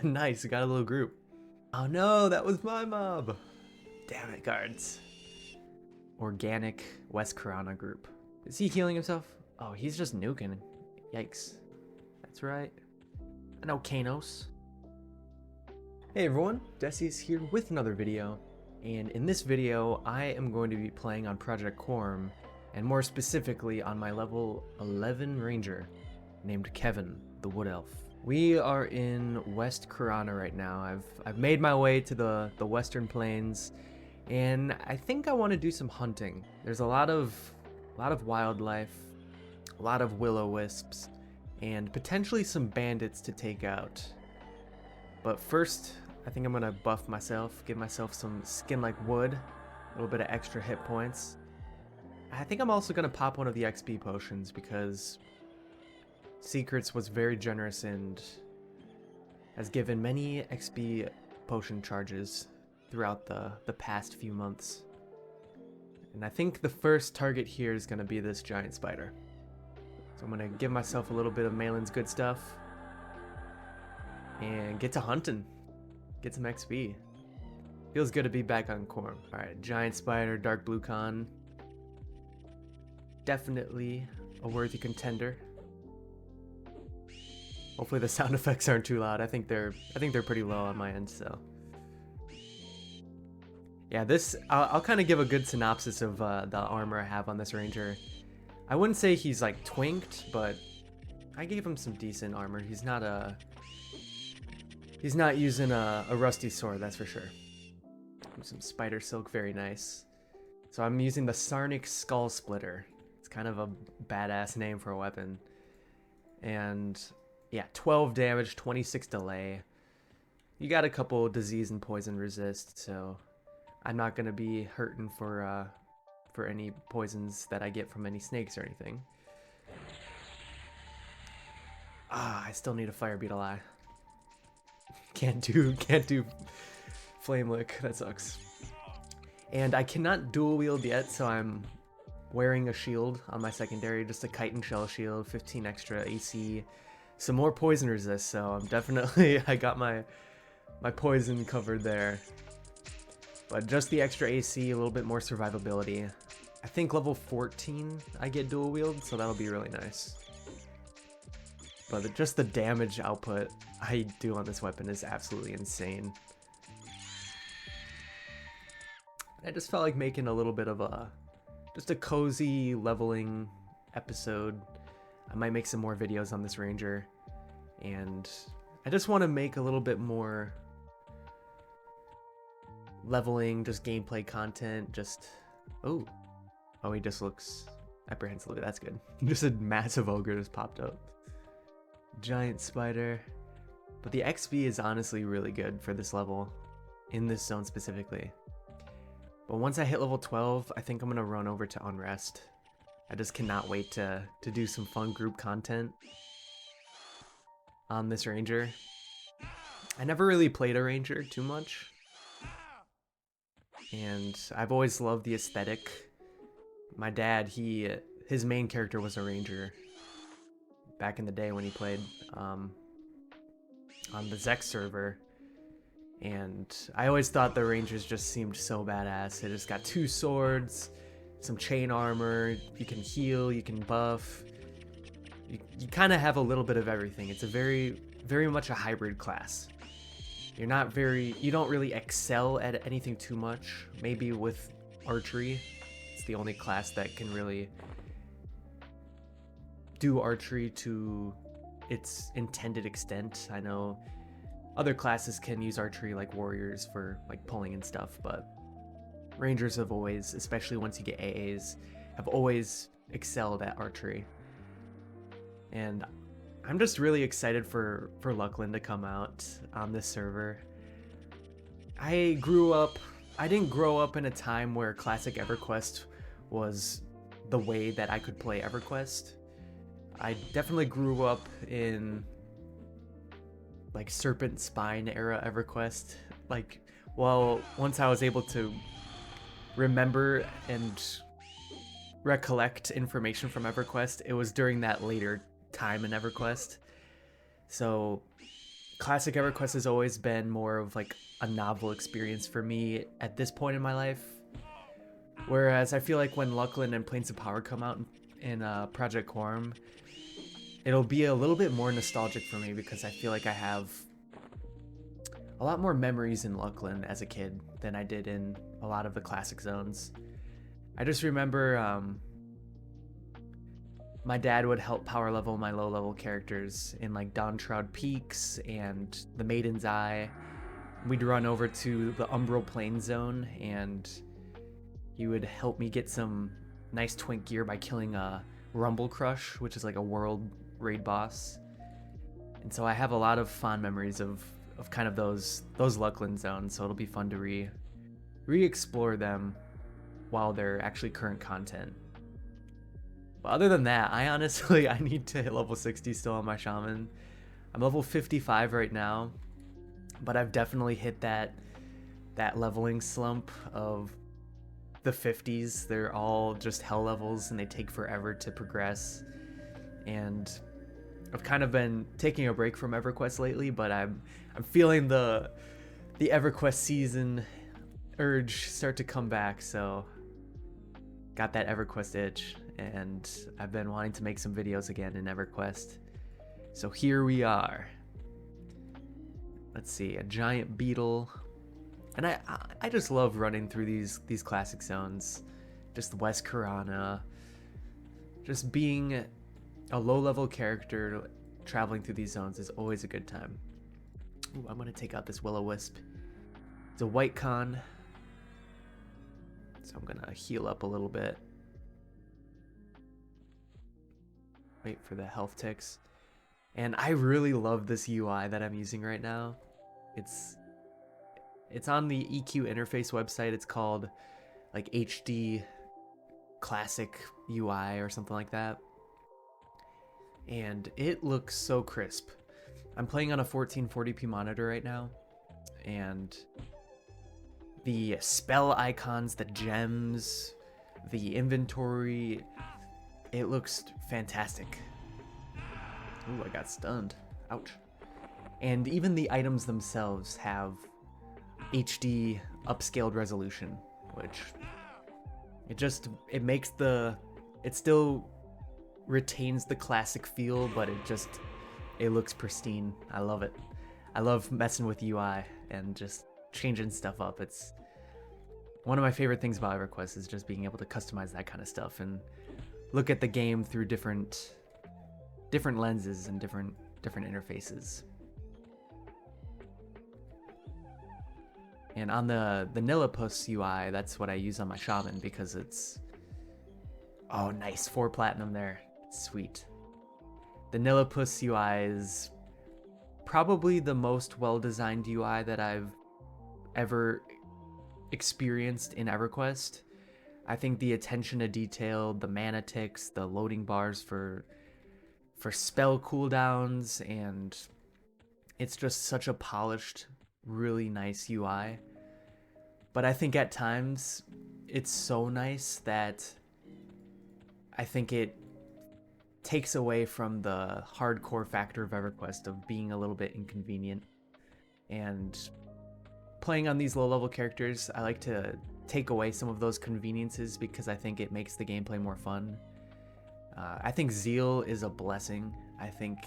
Nice, got a little group. Oh no, that was my mob. Damn it, guards. Organic West Karana group. Is he healing himself? Oh, he's just nuking. Yikes. That's right. I know Qeynos. Hey everyone, Desi's here with another video. And in this video, I am going to be playing on Project Quarm, and more specifically on my level 11 ranger, named Kevin, the Wood Elf. We are in West Karana right now. I've made my way to the Western Plains, and I think I want to do some hunting. There's a lot of wildlife, a lot of will-o-wisps, and potentially some bandits to take out. But first, I think I'm gonna buff myself, give myself some skin like wood, a little bit of extra hit points. I think I'm also gonna pop one of the XP potions because Secrets was very generous and has given many XP potion charges throughout the past few months. And I think the first target here is gonna be this giant spider. So I'm gonna give myself a little bit of Malin's good stuff and get to hunting. Get some XP. Feels good to be back on Quarm. Alright, giant spider, dark blue con. Definitely a worthy contender. Hopefully the sound effects aren't too loud. I think they're pretty low on my end, so. Yeah, I'll kind of give a good synopsis of the armor I have on this ranger. I wouldn't say he's like twinked, but I gave him some decent armor. He's not using a rusty sword, that's for sure. Some spider silk, very nice. So I'm using the Sarnik Skull Splitter. It's kind of a badass name for a weapon. And yeah, 12 damage, 26 delay. You got a couple disease and poison resist, so I'm not gonna be hurting for any poisons that I get from any snakes or anything. I still need a fire beetle eye. Can't do flame lick. That sucks. And I cannot dual wield yet, so I'm wearing a shield on my secondary, just a kite and shell shield, 15 extra AC, some more poison resist. So I'm definitely I got my poison covered there. But just the extra AC, a little bit more survivability. I think level 14 I get dual wield, so that'll be really nice. But just the damage output I do on this weapon is absolutely insane. I just felt like making a little bit of just a cozy leveling episode. I might make some more videos on this ranger, and I just want to make a little bit more leveling, just gameplay content. Just oh, he just looks apprehensive. That's good. Just a massive ogre just popped up. Giant spider. But the XP is honestly really good for this level, in this zone specifically. But once I hit level 12, I think I'm gonna run over to Unrest. I just cannot wait to do some fun group content on this ranger. I never really played a ranger too much, and I've always loved the aesthetic. My dad, his main character was a ranger back in the day when he played on the Zex server, and I always thought the rangers just seemed so badass. They just got 2 swords, some chain armor, you can heal, you can buff, you kind of have a little bit of everything. It's a very much a hybrid class. You don't really excel at anything too much. Maybe with archery, it's the only class that can really do archery to its intended extent. I know other classes can use archery like warriors for like pulling and stuff, but rangers have always, especially once you get AAs, have always excelled at archery. And I'm just really excited for Luckland to come out on this server. I didn't grow up in a time where classic EverQuest was the way that I could play EverQuest. I definitely grew up in like Serpent Spine era EverQuest. Like, well, once I was able to remember and recollect information from EverQuest, it was during that later time in EverQuest. So Classic EverQuest has always been more of like a novel experience for me at this point in my life. Whereas I feel like when Luckland and Plains of Power come out in Project Quarm, it'll be a little bit more nostalgic for me because I feel like I have a lot more memories in Luckland as a kid than I did in a lot of the classic zones. I just remember my dad would help power level my low level characters in like Dawnshroud Peaks and the Maiden's Eye. We'd run over to the Umbral Plain zone and he would help me get some nice twink gear by killing a Rumble Crush, which is like a world raid boss. And so I have a lot of fond memories of kind of those Luckland zones, so it'll be fun to re-explore them while they're actually current content. But other than that, I need to hit level 60 still on my shaman. I'm level 55 right now, but I've definitely hit that leveling slump of the 50s. They're all just hell levels and they take forever to progress. And I've kind of been taking a break from EverQuest lately, but I'm feeling the EverQuest season urge start to come back, so got that EverQuest itch, and I've been wanting to make some videos again in EverQuest. So here we are. Let's see, a giant beetle. And I just love running through these classic zones. Just West Karana. Just being a low-level character traveling through these zones is always a good time. Ooh, I'm gonna take out this Will-O-Wisp. It's a white con, so I'm gonna heal up a little bit. Wait for the health ticks. And I really love this UI that I'm using right now. It's on the EQ interface website. It's called like HD Classic UI or something like that. And it looks so crisp. I'm playing on a 1440p monitor right now, and the spell icons, the gems, the inventory, it looks fantastic. Ooh, I got stunned. Ouch. And even the items themselves have HD upscaled resolution, which it makes it still retains the classic feel, but it looks pristine. I love it. I love messing with UI and just changing stuff up. It's one of my favorite things about EverQuest is just being able to customize that kind of stuff and look at the game through different lenses and different interfaces. And on the Nillipuss UI, that's what I use on my shaman because it's, oh nice, 4 platinum there. Sweet. The Nillipuss UI is probably the most well-designed UI that I've ever experienced in EverQuest. I think the attention to detail, the mana ticks, the loading bars for spell cooldowns, and it's just such a polished, really nice UI. But I think at times it's so nice that I think it takes away from the hardcore factor of EverQuest of being a little bit inconvenient. And playing on these low-level characters, I like to take away some of those conveniences because I think it makes the gameplay more fun. I think Zeal is a blessing. I think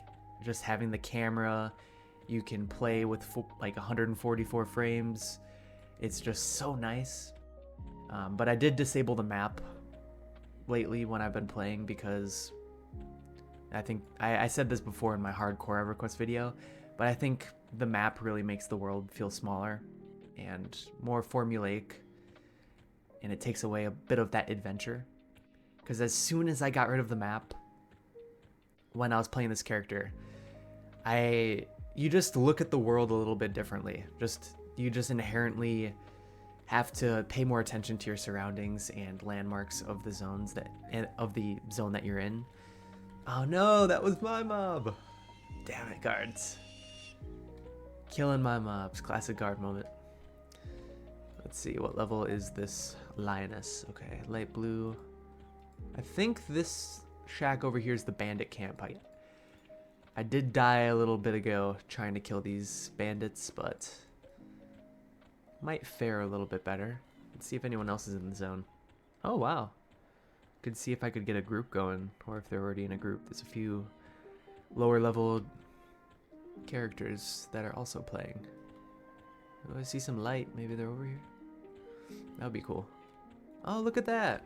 just having the camera, you can play with like 144 frames. It's just so nice. But I did disable the map lately when I've been playing because I think I said this before in my hardcore EverQuest video, but I think the map really makes the world feel smaller and more formulaic, and it takes away a bit of that adventure. Because as soon as I got rid of the map when I was playing this character, you just look at the world a little bit differently. You just inherently have to pay more attention to your surroundings and landmarks of the zone that you're in. Oh no, that was my mob. Damn it, guards. Killing my mobs. Classic guard moment. Let's see, what level is this lioness? Okay, light blue. I think this shack over here is the bandit camp. I did die a little bit ago trying to kill these bandits, but might fare a little bit better. Let's see if anyone else is in the zone. Oh, wow. Could see if I could get a group going, or if they're already in a group. There's a few lower level characters that are also playing. Oh, I see some light. Maybe they're over here. That would be cool. Oh, look at that.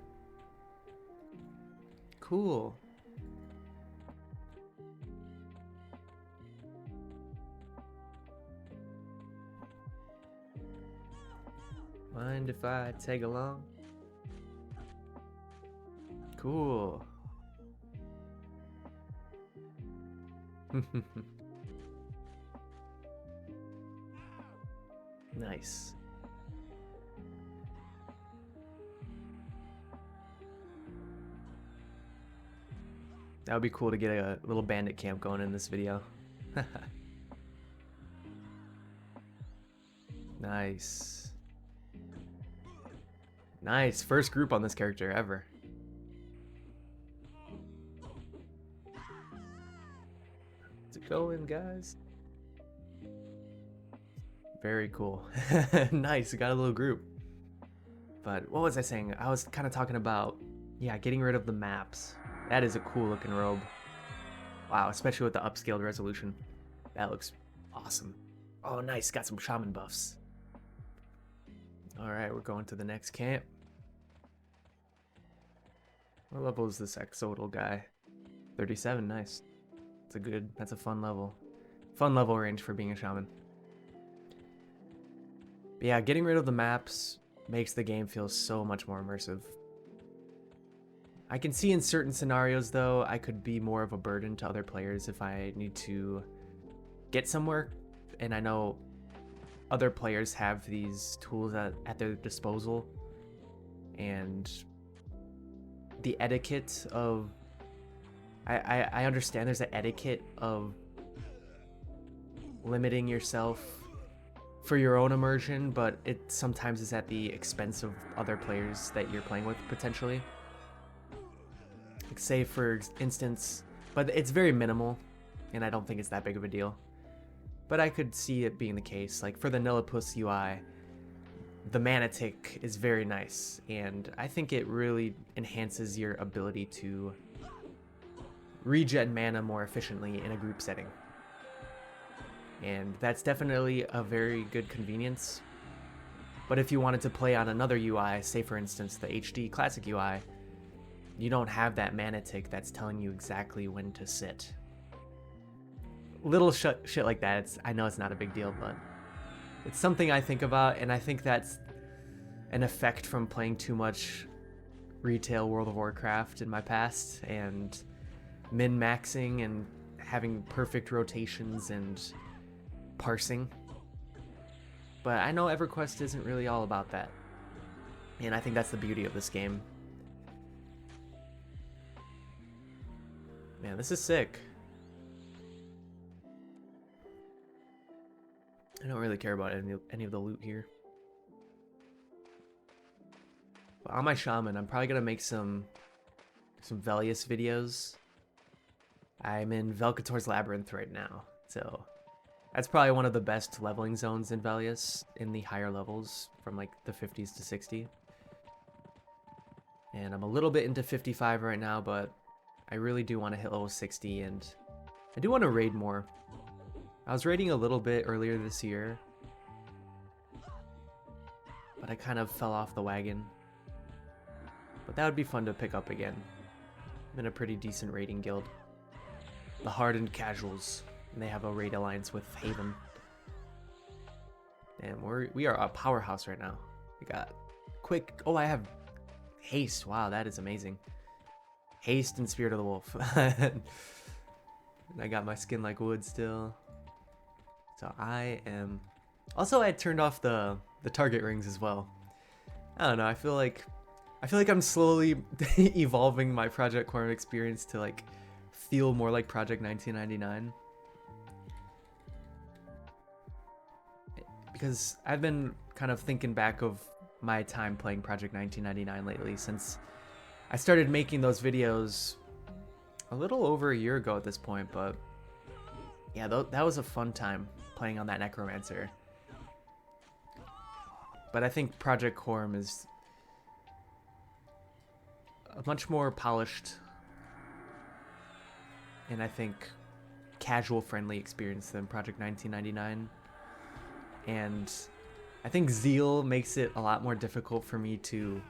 Cool. Mind if I tag along? Cool. Nice. That would be cool to get a little bandit camp going in this video. Nice. Nice. First group on this character ever. How's it going, guys? Very cool. Nice. Got a little group. But what was I saying? I was kind of talking about, yeah, getting rid of the maps. That is a cool looking robe. Wow, especially with the upscaled resolution. That looks awesome. Oh, nice. Got some shaman buffs. Alright, we're going to the next camp. What level is this exodal guy? 37, nice. That's a fun level. Fun level range for being a shaman. But yeah, getting rid of the maps makes the game feel so much more immersive. I can see in certain scenarios, though, I could be more of a burden to other players if I need to get somewhere. And I know other players have these tools at their disposal. And the etiquette of... I understand there's an etiquette of limiting yourself for your own immersion, but it sometimes is at the expense of other players that you're playing with, potentially. Like, say, for instance, but it's very minimal, and I don't think it's that big of a deal. But I could see it being the case. Like, for the Nillipuss UI, the mana tick is very nice, and I think it really enhances your ability to regen mana more efficiently in a group setting. And that's definitely a very good convenience. But if you wanted to play on another UI, say for instance the HD Classic UI, you don't have that mana tick that's telling you exactly when to sit. Little shit like that, I know it's not a big deal, but it's something I think about, and I think that's an effect from playing too much retail World of Warcraft in my past, and min-maxing and having perfect rotations and parsing. But I know EverQuest isn't really all about that, and I think that's the beauty of this game. Man, this is sick. I don't really care about any of the loot here. But on my shaman, I'm probably gonna make some Velius videos. I'm in Velkator's Labyrinth right now, so that's probably one of the best leveling zones in Velius in the higher levels, from like the 50s to 60. And I'm a little bit into 55 right now, but I really do want to hit level 60, and I do want to raid more. I was raiding a little bit earlier this year, but I kind of fell off the wagon. But that would be fun to pick up again. I'm in a pretty decent raiding guild. The Hardened Casuals, and they have a raid alliance with Haven. And we are a powerhouse right now. We got quick. Oh, I have haste. Wow, that is amazing. Haste and Spirit of the Wolf. And I got my skin like wood still. So I am. Also, I turned off the target rings as well. I don't know. I feel like I'm slowly evolving my Project Quarm experience to like feel more like Project 1999. Because I've been kind of thinking back of my time playing Project 1999 lately, since I started making those videos a little over a year ago at this point, but Yeah, that was a fun time playing on that Necromancer. But I think Project Quarm is a much more polished and I think casual friendly experience than Project 1999. And I think Zeal makes it a lot more difficult for me to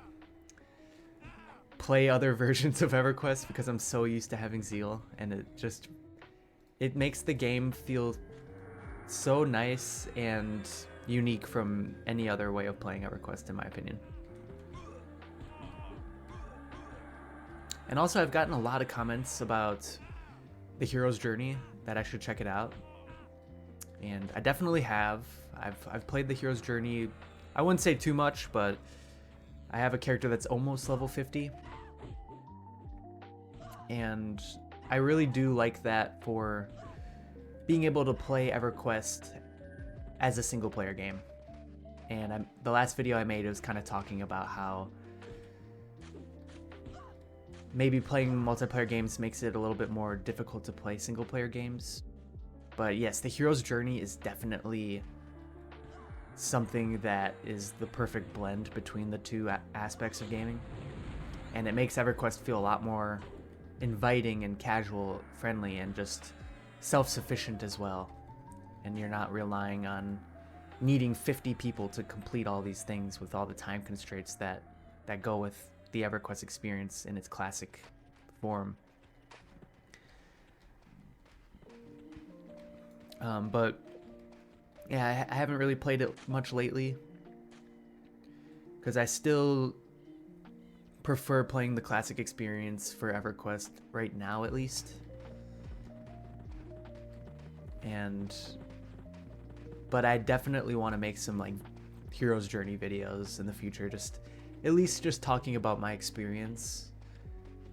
play other versions of EverQuest because I'm so used to having Zeal, and it makes the game feel so nice and unique from any other way of playing EverQuest, in my opinion. And also, I've gotten a lot of comments about the hero's journey, that I should check it out, and I definitely have. I've played the hero's journey. I wouldn't say too much, but I have a character that's almost level 50, and I really do like that for being able to play EverQuest as a single player game. And the last video I made was kind of talking about how maybe playing multiplayer games makes it a little bit more difficult to play single player games. But yes, the hero's journey is definitely something that is the perfect blend between the two aspects of gaming. And it makes EverQuest feel a lot more inviting and casual friendly and just self-sufficient as well. And you're not relying on needing 50 people to complete all these things with all the time constraints that go with the EverQuest experience in its classic form. But yeah, I haven't really played it much lately because I still prefer playing the classic experience for EverQuest right now, at least. But I definitely want to make some like hero's journey videos in the future, at least just talking about my experience.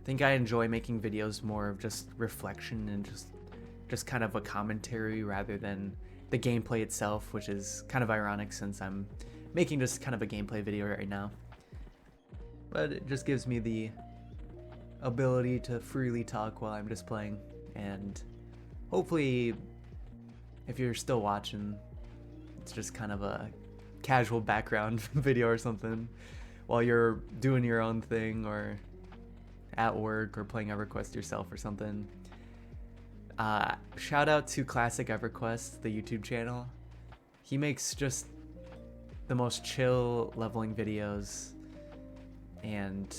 I think I enjoy making videos more of just reflection and just kind of a commentary rather than the gameplay itself, which is kind of ironic since I'm making just kind of a gameplay video right now. But it just gives me the ability to freely talk while I'm just playing, and hopefully if you're still watching, it's just kind of a casual background video or something while you're doing your own thing or at work or playing EverQuest yourself or something. Shout out to Classic EverQuest, the YouTube channel. He makes just the most chill leveling videos, and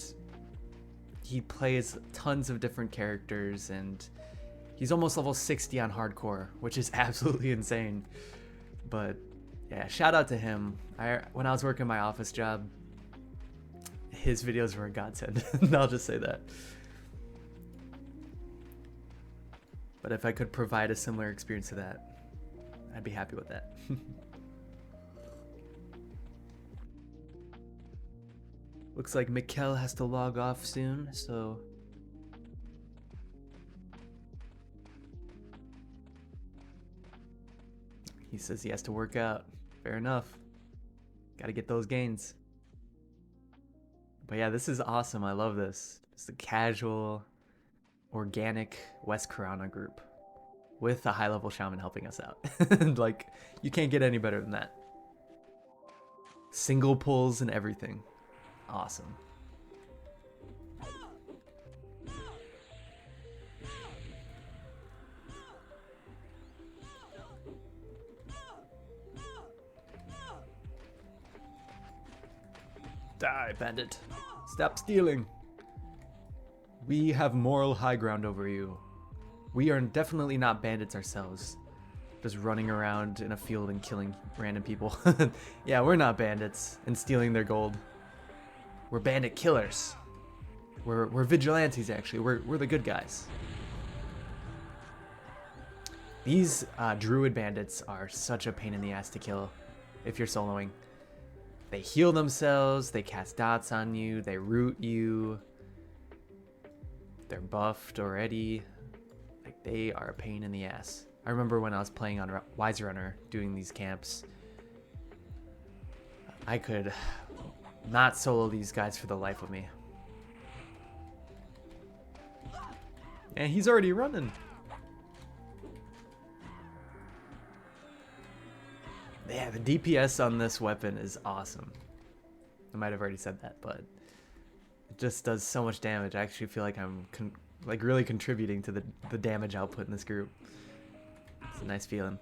he plays tons of different characters, and he's almost level 60 on hardcore, which is absolutely insane. But yeah, shout out to him. When I was working my office job, his videos were a godsend. I'll just say that. But if I could provide a similar experience to that, I'd be happy with that. Looks like Mikkel has to log off soon, so he says he has to work out. Fair enough. Gotta get those gains. But yeah, this is awesome. I love this. It's a casual, organic West Karana group with a high-level shaman helping us out. Like, you can't get any better than that. Single pulls and everything. Awesome. Die, bandit. Stop stealing. We have moral high ground over you. We are definitely not bandits ourselves, just running around in a field and killing random people. Yeah, we're not bandits and stealing their gold. We're bandit killers. We're vigilantes, actually. We're the good guys. These druid bandits are such a pain in the ass to kill if you're soloing. They heal themselves, they cast dots on you, they root you. They're buffed already. Like, they are a pain in the ass. I remember when I was playing on Wise Runner doing these camps, I could not solo these guys for the life of me. And he's already running. Yeah, the DPS on this weapon is awesome. I might have already said that, but it just does so much damage. I actually feel like I'm like really contributing to the damage output in this group. It's a nice feeling.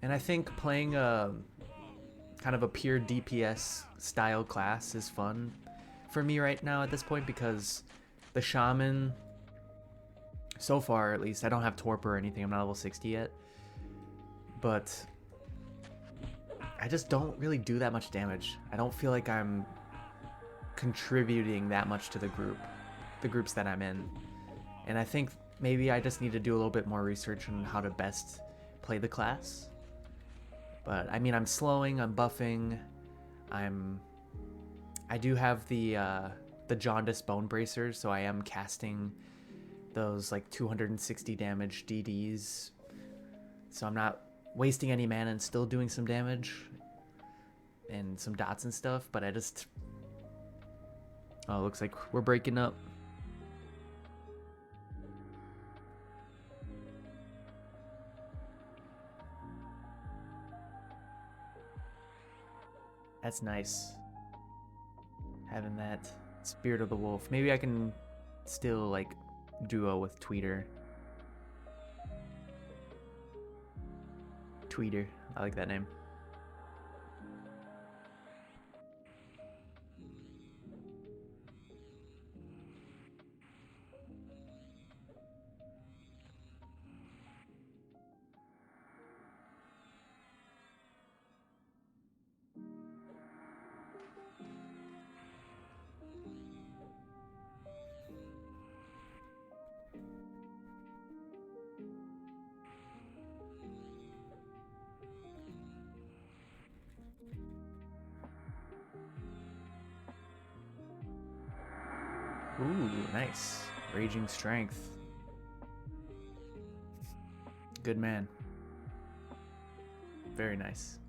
And I think playing kind of a pure DPS style class is fun for me right now at this point, because the shaman, so far at least, I don't have torpor or anything. I'm not level 60 yet, but I just don't really do that much damage. I don't feel like I'm contributing that much to the groups that I'm in. And I think maybe I just need to do a little bit more research on how to best play the class. But I mean, I'm slowing, I'm buffing, I do have the Jaundice Bone Bracers, so I am casting those like 260 damage DDs. So I'm not wasting any mana and still doing some damage and some dots and stuff, but I just... Oh, looks like we're breaking up. That's nice. Having that Spirit of the Wolf. Maybe I can still like duo with Tweeter. Tweeter. I like that name. Ooh, nice. Raging Strength. Good man. Very nice.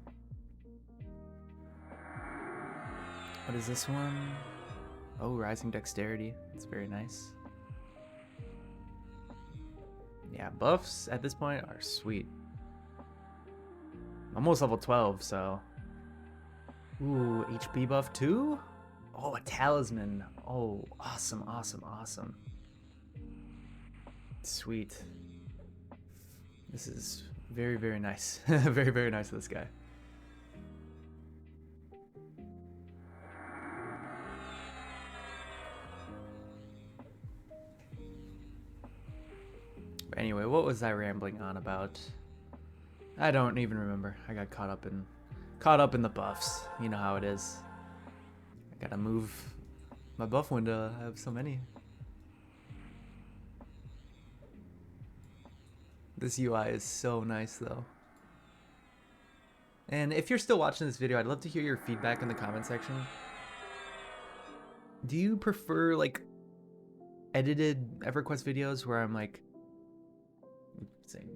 What is this one? Oh, Rising Dexterity. It's very nice. Yeah, buffs at this point are sweet. Almost level 12, so... Ooh, HP buff too? Oh, a Talisman. Oh, awesome, awesome, awesome. Sweet. This is very, very nice. Very, very nice of this guy. But anyway, what was I rambling on about? I don't even remember. I got caught up in the buffs. You know how it is. I gotta move my buff window. I have so many. This UI is so nice though. And if you're still watching this video, I'd love to hear your feedback in the comment section. Do you prefer like edited EverQuest videos where I'm like saying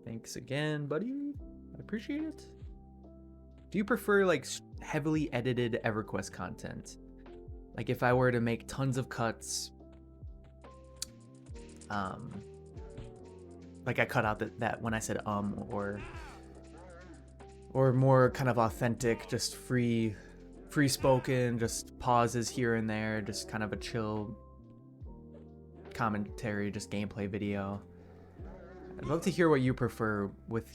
thanks again, buddy? I appreciate it. Do you prefer like heavily edited EverQuest content? Like if I were to make tons of cuts, like I cut out that when I said or more kind of authentic, just free spoken, just pauses here and there, just kind of a chill commentary, just gameplay video. I'd love to hear what you prefer with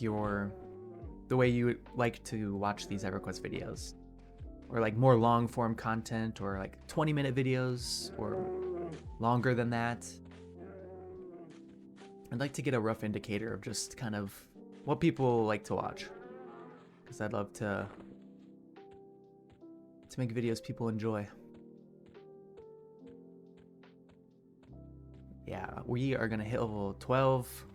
the way you like to watch these EverQuest videos, or like more long form content, or like 20-minute videos, or longer than that. I'd like to get a rough indicator of just kind of what people like to watch, because I'd love to make videos people enjoy. Yeah, we are gonna hit level 12.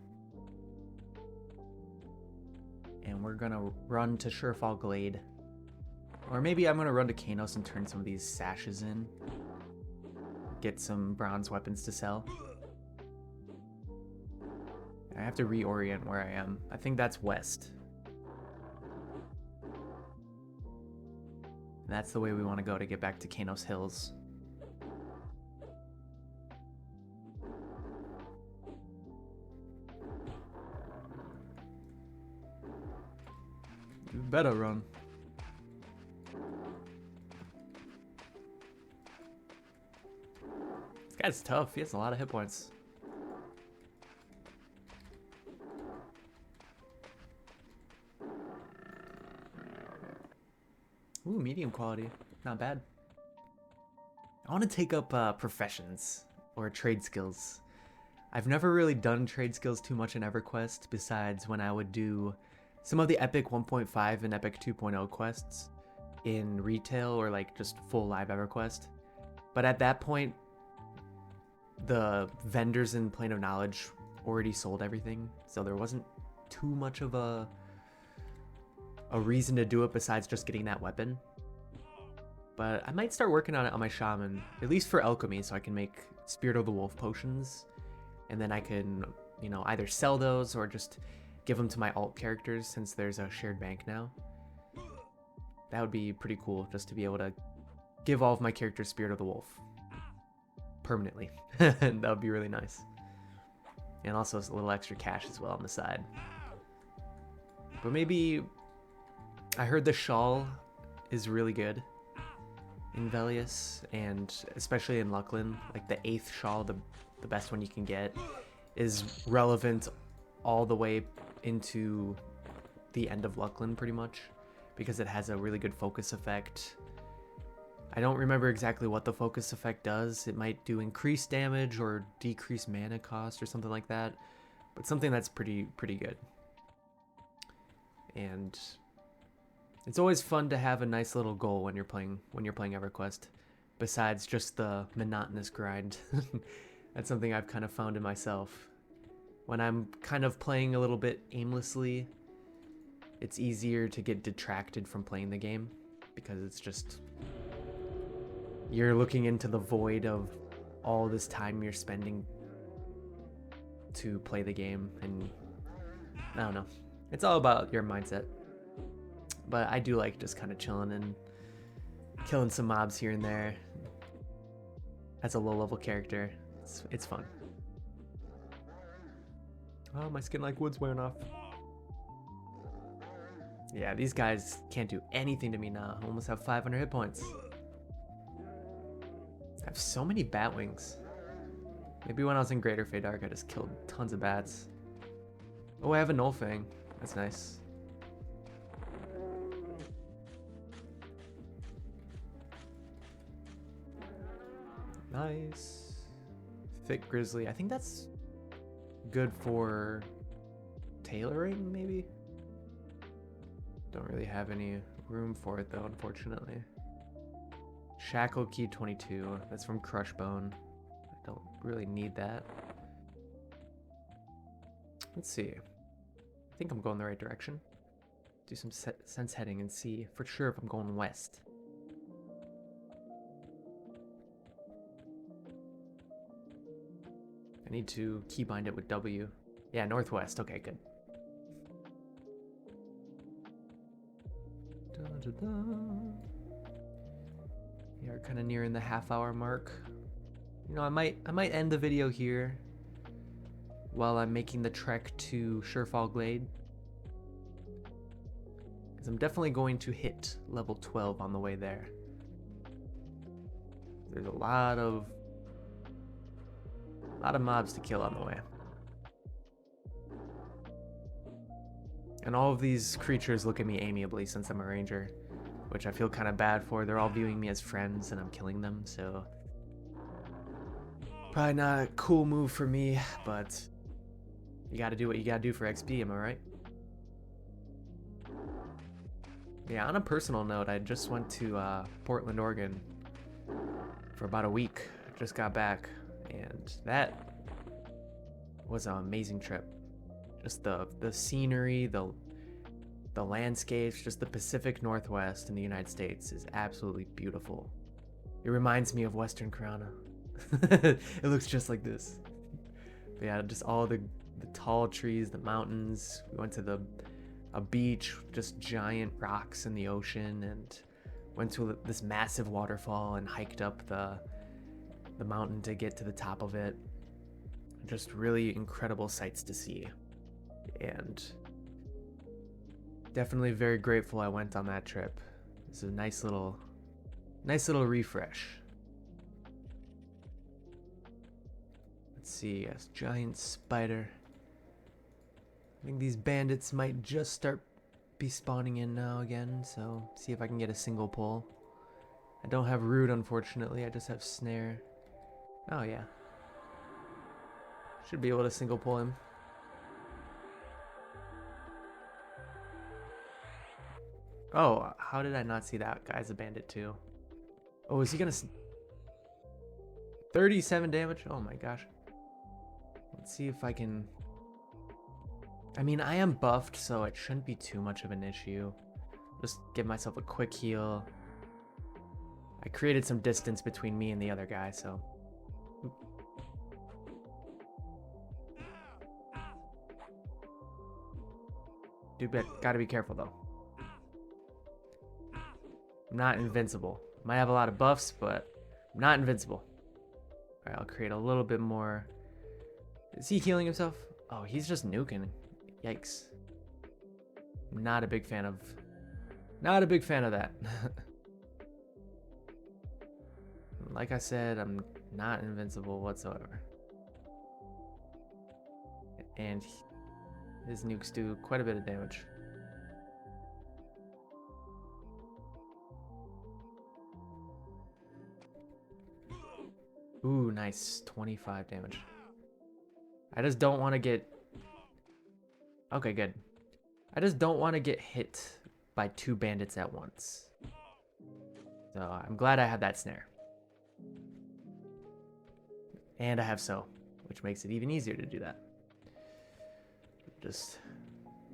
And we're gonna run to Surefall Glade. Or maybe I'm gonna run to Qeynos and turn some of these sashes in. Get some bronze weapons to sell. I have to reorient where I am. I think that's west. And that's the way we want to go to get back to Qeynos Hills. You better run. This guy's tough. He has a lot of hit points. Ooh, medium quality. Not bad. I want to take up professions or trade skills. I've never really done trade skills too much in EverQuest besides when I would do some of the Epic 1.5 and Epic 2.0 quests in retail or like just full live EverQuest. But at that point, the vendors in Plane of Knowledge already sold everything, so there wasn't too much of a reason to do it besides just getting that weapon. But I might start working on it on my shaman, at least for alchemy, so I can make Spirit of the Wolf potions, and then I can, you know, either sell those or just give them to my alt characters since there's a shared bank now. That would be pretty cool, just to be able to give all of my characters Spirit of the Wolf permanently. That would be really nice. And also a little extra cash as well on the side. But maybe, I heard the shawl is really good in Velius, and especially in Luckland, like the 8th shawl, the best one you can get, is relevant all the way into the end of Luckland pretty much, because it has a really good focus effect. I don't remember exactly what the focus effect does. It might do increased damage or decreased mana cost or something like that, but something that's pretty good. And it's always fun to have a nice little goal when you're playing EverQuest, besides just the monotonous grind. That's something I've kind of found in myself. When I'm kind of playing a little bit aimlessly, it's easier to get detracted from playing the game, because it's just, you're looking into the void of all this time you're spending to play the game, and I don't know. It's all about your mindset. But I do like just kind of chilling and killing some mobs here and there as a low-level character. It's fun. Oh, my skin like wood's wearing off. Yeah, these guys can't do anything to me now. I almost have 500 hit points. I have so many bat wings. Maybe when I was in Greater Feydark, I just killed tons of bats. Oh, I have a Nullfang. That's nice. Nice. Thick Grizzly. I think that's good for tailoring, maybe? Don't really have any room for it, though, unfortunately. Shackle Key 22. That's from Crushbone. I don't really need that. Let's see. I think I'm going the right direction. Do some sense heading and see for sure if I'm going west. I need to keybind it with W. Yeah, northwest. Okay, good. We are kind of nearing the half-hour mark. You know, I might end the video here while I'm making the trek to Surefall Glade, because I'm definitely going to hit level 12 on the way there. There's a lot of mobs to kill on the way. And all of these creatures look at me amiably since I'm a ranger, which I feel kind of bad for. They're all viewing me as friends and I'm killing them, so probably not a cool move for me, but you gotta do what you gotta do for XP, am I right? Yeah, on a personal note, I just went to Portland, Oregon for about a week. Just got back, and that was an amazing trip. Just the scenery, the landscapes, just the Pacific Northwest in the United States is absolutely beautiful. It reminds me of Western Karana. It looks just like this. But yeah, just all the tall trees, the mountains. We went to a beach, just giant rocks in the ocean, and went to this massive waterfall and hiked up the mountain to get to the top of it. Just really incredible sights to see. And Definitely very grateful I went on that trip. It's a nice little refresh. Let's see, yes, giant spider. I think these bandits might just start be spawning in now again, so see if I can get a single pull. I don't have root, unfortunately, I just have snare. Oh yeah. Should be able to single pull him. Oh, how did I not see that guy's a bandit too? Oh, is he gonna 37 damage? Oh my gosh. Let's see if I can... I mean, I am buffed, so it shouldn't be too much of an issue. Just give myself a quick heal. I created some distance between me and the other guy, so... Dude, gotta be careful though. I'm not invincible. Might have a lot of buffs, but I'm not invincible. Alright, I'll create a little bit more. Is he healing himself? Oh, he's just nuking. Yikes. Not a big fan of that. Like I said, I'm not invincible whatsoever. And his nukes do quite a bit of damage. Ooh, nice. 25 damage. I just don't want to get... Okay, good. I just don't want to get hit by 2 bandits at once. So I'm glad I have that snare. And I have so, which makes it even easier to do that. Just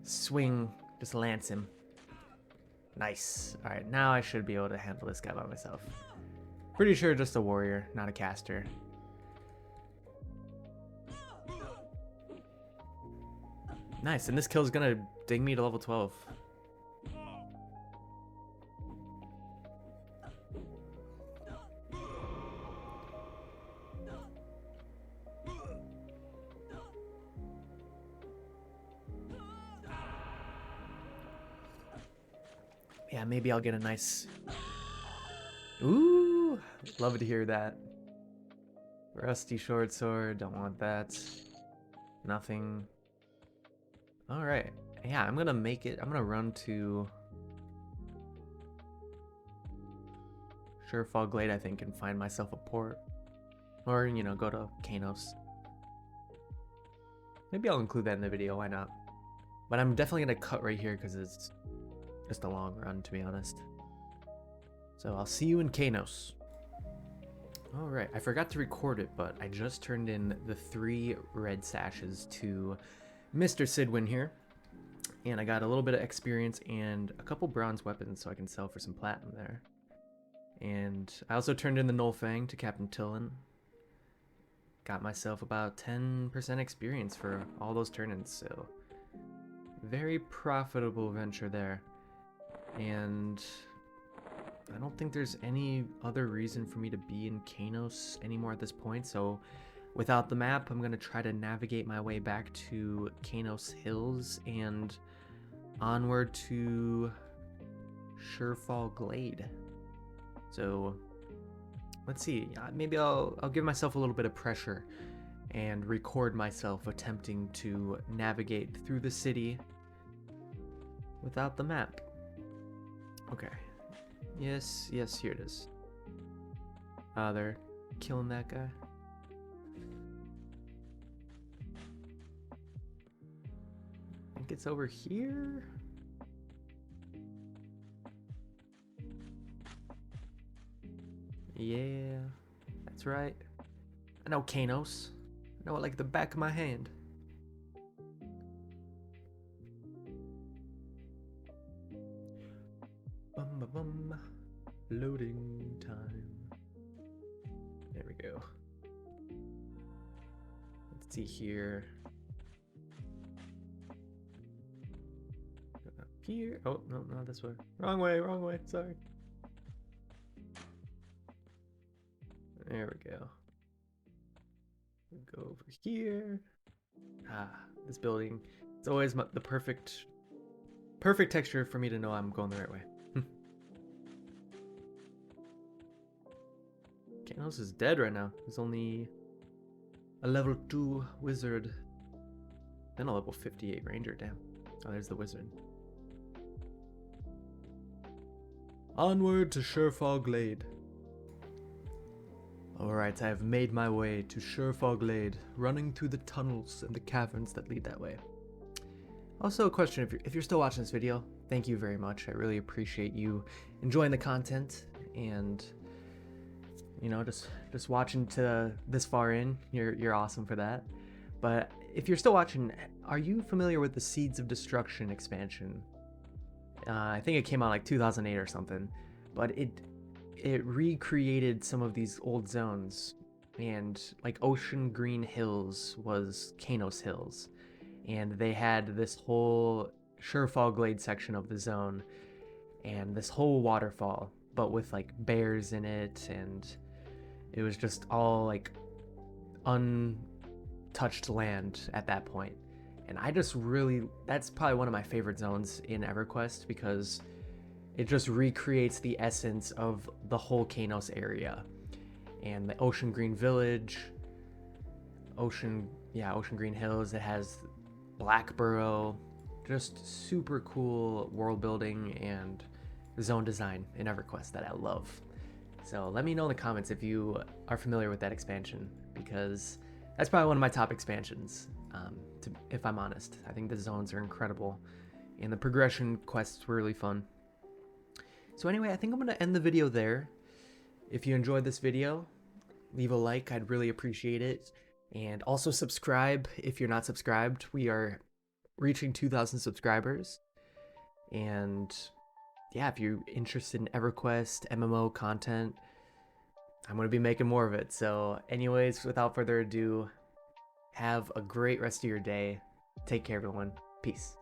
swing, just lance him. Nice. Alright, now I should be able to handle this guy by myself. Pretty sure just a warrior, not a caster. Nice, and this kill is gonna ding me to level 12. Yeah, maybe I'll get a nice... Ooh, love to hear that. Rusty short sword, don't want that. Nothing. Alright, yeah, I'm gonna make it, I'm gonna run to Surefall Glade, I think, and find myself a port. Or, you know, go to Qeynos. Maybe I'll include that in the video, why not? But I'm definitely gonna cut right here because it's just a long run, to be honest. So I'll see you in Qeynos. Alright, I forgot to record it, but I just turned in the 3 red sashes to Mr. Sidwin here. And I got a little bit of experience and a couple bronze weapons so I can sell for some platinum there. And I also turned in the Nullfang to Captain Tillin. Got myself about 10% experience for all those turn-ins, so very profitable venture there. And I don't think there's any other reason for me to be in Qeynos anymore at this point, so without the map, I'm going to try to navigate my way back to Qeynos Hills and onward to Surefall Glade. So let's see, maybe I'll give myself a little bit of pressure and record myself attempting to navigate through the city without the map. Okay. Yes, here it is. They're killing that guy. I think it's over here. Yeah, that's right. I know Qeynos. I know it like the back of my hand. Bum ba bum. Loading time. There we go. Let's see here. Up here. Oh, no, not this way. Wrong way, sorry. There we go. We'll go over here. Ah, this building. It's always the perfect perfect texture for me to know I'm going the right way. Qeynos is dead right now. He's only a level 2 wizard. Then a level 58 ranger, damn. Oh, there's the wizard. Onward to Surefall Glade. Alright, I have made my way to Surefall Glade, running through the tunnels and the caverns that lead that way. Also a question, if you're still watching this video, thank you very much. I really appreciate you enjoying the content and, you know, just watching to this far in. You're awesome for that. But if you're still watching, are you familiar with the Seeds of Destruction expansion? I think it came out like 2008 or something, but it recreated some of these old zones, and like Ocean Green Hills was Qeynos Hills, and they had this whole Surefall Glade section of the zone and this whole waterfall, but with like bears in it, and it was just all like untouched land at that point. And I just really, that's probably one of my favorite zones in EverQuest, because it just recreates the essence of the whole Qeynos area. And the Ocean Green Village, Ocean Green Hills, it has Blackborough, just super cool world building and zone design in EverQuest that I love. So let me know in the comments if you are familiar with that expansion, because that's probably one of my top expansions. If I'm honest, I think the zones are incredible and the progression quests were really fun. So anyway, I think I'm going to end the video there. If you enjoyed this video, leave a like, I'd really appreciate it. And also subscribe if you're not subscribed. We are reaching 2,000 subscribers. And yeah, if you're interested in EverQuest, MMO content, I'm going to be making more of it. So anyways, without further ado, have a great rest of your day. Take care, everyone. Peace.